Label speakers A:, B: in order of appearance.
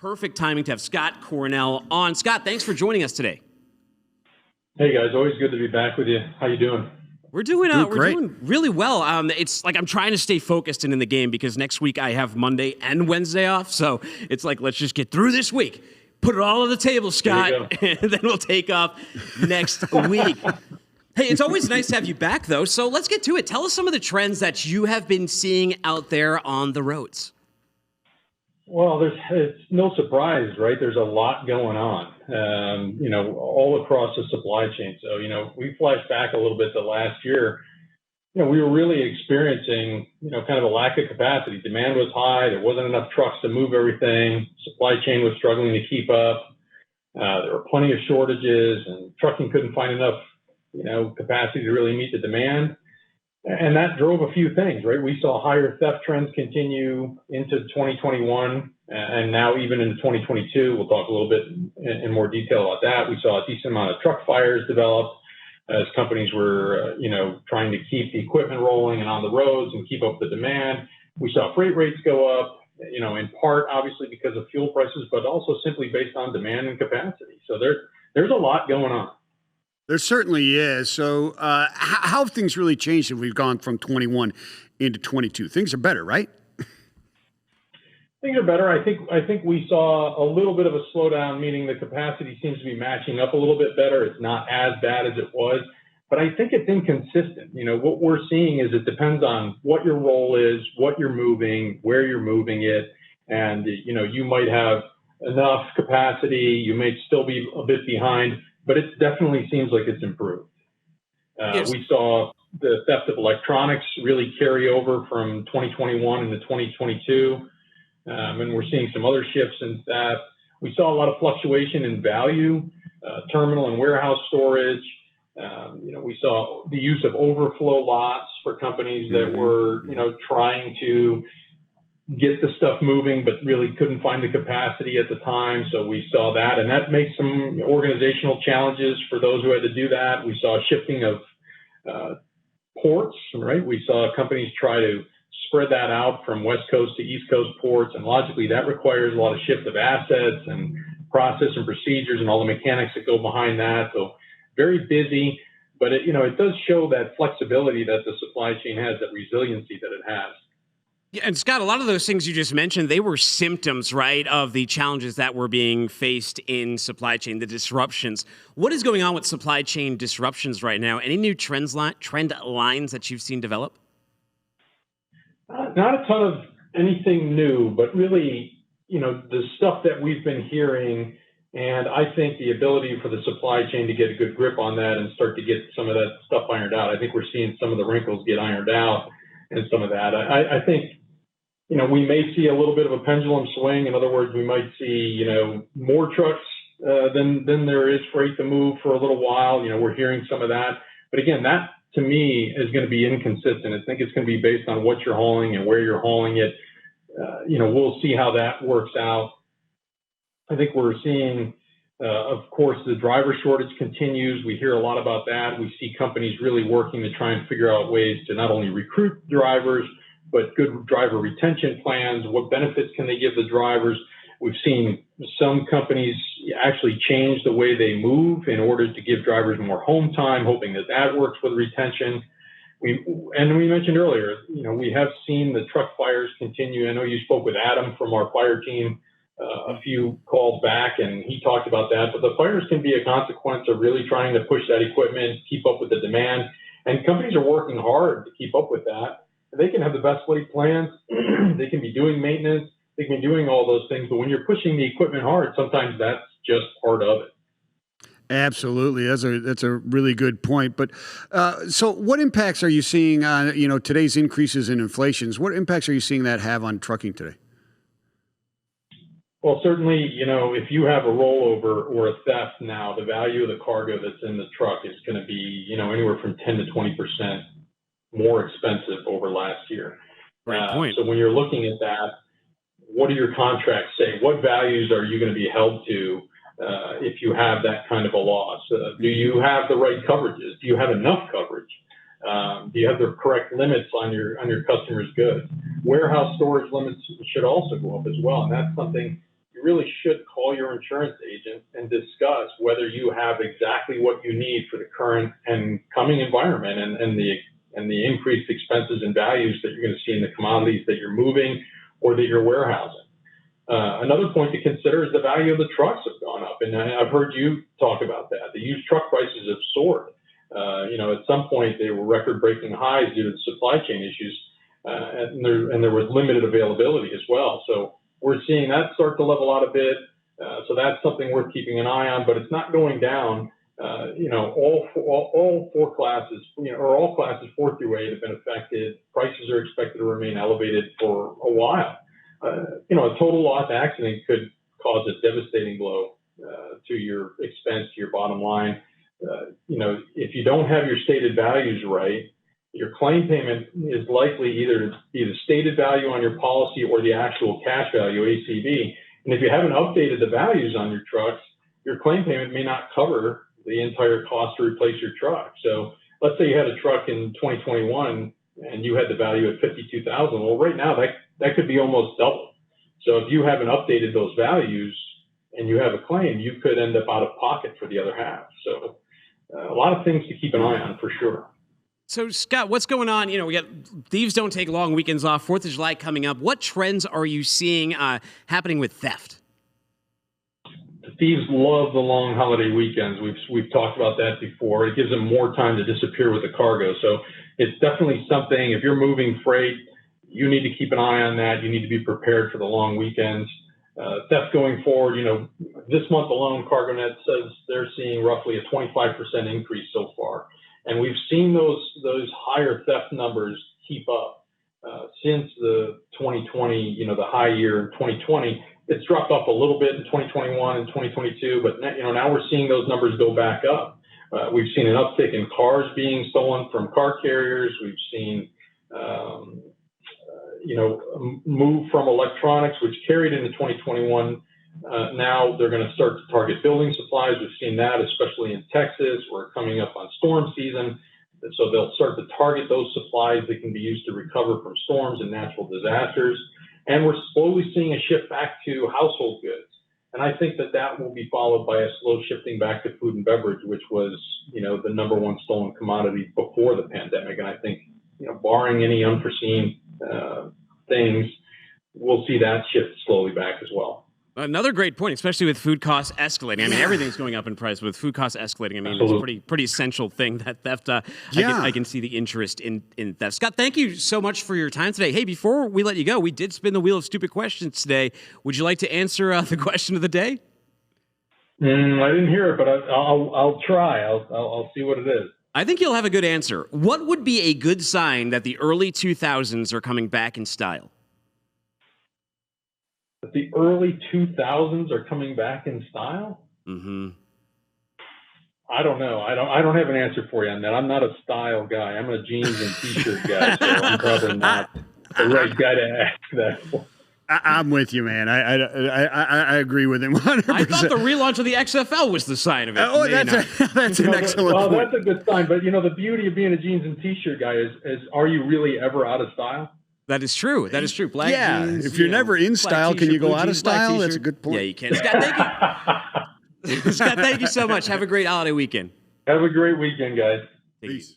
A: Perfect timing to have Scott Cornell on. Scott, thanks for joining us today.
B: Hey guys, always good to be back with you. How you doing?
A: We're doing really well. It's like I'm trying to stay focused and in the game because next week I have Monday and Wednesday off. So it's like, let's just get through this week. Put it all on the table, Scott, and then we'll take off next week. Hey, it's always nice to have you back, though. So let's get to it. Tell us some of the trends that you have been seeing out there on the roads.
B: Well, it's no surprise, right? There's a lot going on, all across the supply chain. So, we flash back a little bit to last year. We were really experiencing, kind of a lack of capacity. Demand was high. There wasn't enough trucks to move everything. Supply chain was struggling to keep up. There were plenty of shortages, and trucking couldn't find enough, capacity to really meet the demand. And that drove a few things, right? We saw higher theft trends continue into 2021 and now even into 2022. We'll talk a little bit in more detail about that. We saw a decent amount of truck fires develop as companies were, trying to keep the equipment rolling and on the roads and keep up with the demand. We saw freight rates go up, in part, obviously, because of fuel prices, but also simply based on demand and capacity. So there's a lot going on.
C: There certainly is. So how have things really changed if we've gone from 21 into 22? Things are better, right?
B: Things are better. I think we saw a little bit of a slowdown, meaning the capacity seems to be matching up a little bit better. It's not as bad as it was, but I think it's inconsistent. What we're seeing is it depends on what your role is, what you're moving, where you're moving it. And, you might have enough capacity. You may still be a bit behind, but it definitely seems like it's improved.
A: Yes.
B: We saw the theft of electronics really carry over from 2021 into 2022. And we're seeing some other shifts in theft. We saw a lot of fluctuation in value, terminal and warehouse storage. We saw the use of overflow lots for companies that were, trying to get the stuff moving, but really couldn't find the capacity at the time. So we saw that, and that makes some organizational challenges for those who had to do that. We saw shifting of ports, right? We saw companies try to spread that out from West Coast to East Coast ports, and logically that requires a lot of shift of assets and process and procedures and all the mechanics that go behind that. So very busy, but it does show that flexibility that the supply chain has, that resiliency that it has.
A: Yeah, and Scott, a lot of those things you just mentioned, they were symptoms, right, of the challenges that were being faced in supply chain, the disruptions. What is going on with supply chain disruptions right now? Any new trend lines that you've seen develop?
B: Not a ton of anything new, but really, the stuff that we've been hearing, and I think the ability for the supply chain to get a good grip on that and start to get some of that stuff ironed out. I think we're seeing some of the wrinkles get ironed out and some of that. I think we may see a little bit of a pendulum swing. In other words, we might see, more trucks than there is freight to move for a little while. We're hearing some of that. But again, that to me is going to be inconsistent. I think it's going to be based on what you're hauling and where you're hauling it. We'll see how that works out. I think we're seeing, of course, the driver shortage continues. We hear a lot about that. We see companies really working to try and figure out ways to not only recruit drivers, but good driver retention plans. What benefits can they give the drivers? We've seen some companies actually change the way they move in order to give drivers more home time, hoping that works with retention. We mentioned earlier, we have seen the truck fires continue. I know you spoke with Adam from our fire team a few calls back, and he talked about that. But the fires can be a consequence of really trying to push that equipment, keep up with the demand. And companies are working hard to keep up with that. They can have the best laid plans. They can be doing maintenance. They can be doing all those things. But when you're pushing the equipment hard, sometimes that's just part of it.
C: Absolutely. That's a really good point. But so what impacts are you seeing on, today's increases in inflations? What impacts are you seeing that have on trucking today?
B: Well, certainly, if you have a rollover or a theft now, the value of the cargo that's in the truck is going to be, anywhere from 10 to 20% more expensive over last year.
A: Great point.
B: So when you're looking at that, what do your contracts say? What values are you going to be held to if you have that kind of a loss? Do you have the right coverages? Do you have enough coverage? Do you have the correct limits on your customers' goods? Warehouse storage limits should also go up as well, and that's something you really should call your insurance agent and discuss whether you have exactly what you need for the current and coming environment and the increased expenses and values that you're going to see in the commodities that you're moving or that you're warehousing. Another point to consider is the value of the trucks have gone up, and I've heard you talk about that. The used truck prices have soared. At some point they were record-breaking highs due to the supply chain issues, and there was limited availability as well. So we're seeing that start to level out a bit. So that's something worth keeping an eye on, but it's not going down. All four classes, or all classes 4 through 8 have been affected. Prices are expected to remain elevated for a while. A total loss accident could cause a devastating blow to your expense, to your bottom line. If you don't have your stated values right, your claim payment is likely either to be the stated value on your policy or the actual cash value, ACV. And if you haven't updated the values on your trucks, your claim payment may not cover the entire cost to replace your truck. So let's say you had a truck in 2021 and you had the value at $52,000. Well, right now that could be almost double. So if you haven't updated those values and you have a claim, you could end up out of pocket for the other half. So a lot of things to keep an eye on for sure.
A: So, Scott, what's going on? We got thieves don't take long weekends off, 4th of July coming up. What trends are you seeing happening with theft?
B: The thieves love the long holiday weekends. We've talked about that before. It gives them more time to disappear with the cargo. So it's definitely something, if you're moving freight, you need to keep an eye on that. You need to be prepared for the long weekends. Theft going forward, this month alone, CargoNet says they're seeing roughly a 25% increase so far. And we've seen those higher theft numbers keep up since the 2020, the high year in 2020. It's dropped off a little bit in 2021 and 2022, but now we're seeing those numbers go back up. We've seen an uptick in cars being stolen from car carriers. We've seen move from electronics, which carried into 2021. Now they're going to start to target building supplies. We've seen that, especially in Texas. We're coming up on storm season. So they'll start to target those supplies that can be used to recover from storms and natural disasters. And we're slowly seeing a shift back to household goods. And I think that will be followed by a slow shifting back to food and beverage, which was, the number one stolen commodity before the pandemic. And I think, barring any unforeseen things, we'll see that shift slowly back as well.
A: Another great point, especially with food costs escalating. I mean, everything's going up in price, but with food costs escalating, it's a pretty essential thing, that theft. I can see the interest in theft. Scott, thank you so much for your time today. Hey, before we let you go, we did spin the wheel of stupid questions today. Would you like to answer the question of the day?
B: I didn't hear it, but I'll try. I'll see what it is.
A: I think you'll have a good answer. What would be a good sign that the early 2000s are coming back in style?
B: The early 2000s are coming back in style?
A: Mm-hmm.
B: I don't know. I don't have an answer for you on that. I'm not a style guy. I'm a jeans and t-shirt guy, so I'm probably not the right guy to ask that for.
C: I'm with you, man. I agree with him 100%.
A: I thought the relaunch of the XFL was the sign of it.
C: Oh, that's an excellent point.
B: That's a good sign. But, the beauty of being a jeans and t-shirt guy is are you really ever out of style?
A: That is true. That is true. Black jeans.
C: If you're never in style, can you go out of style? That's a good point.
A: Yeah, you can. Scott, thank you. Scott, thank you so much. Have a great holiday weekend.
B: Have a great weekend, guys.
C: Peace.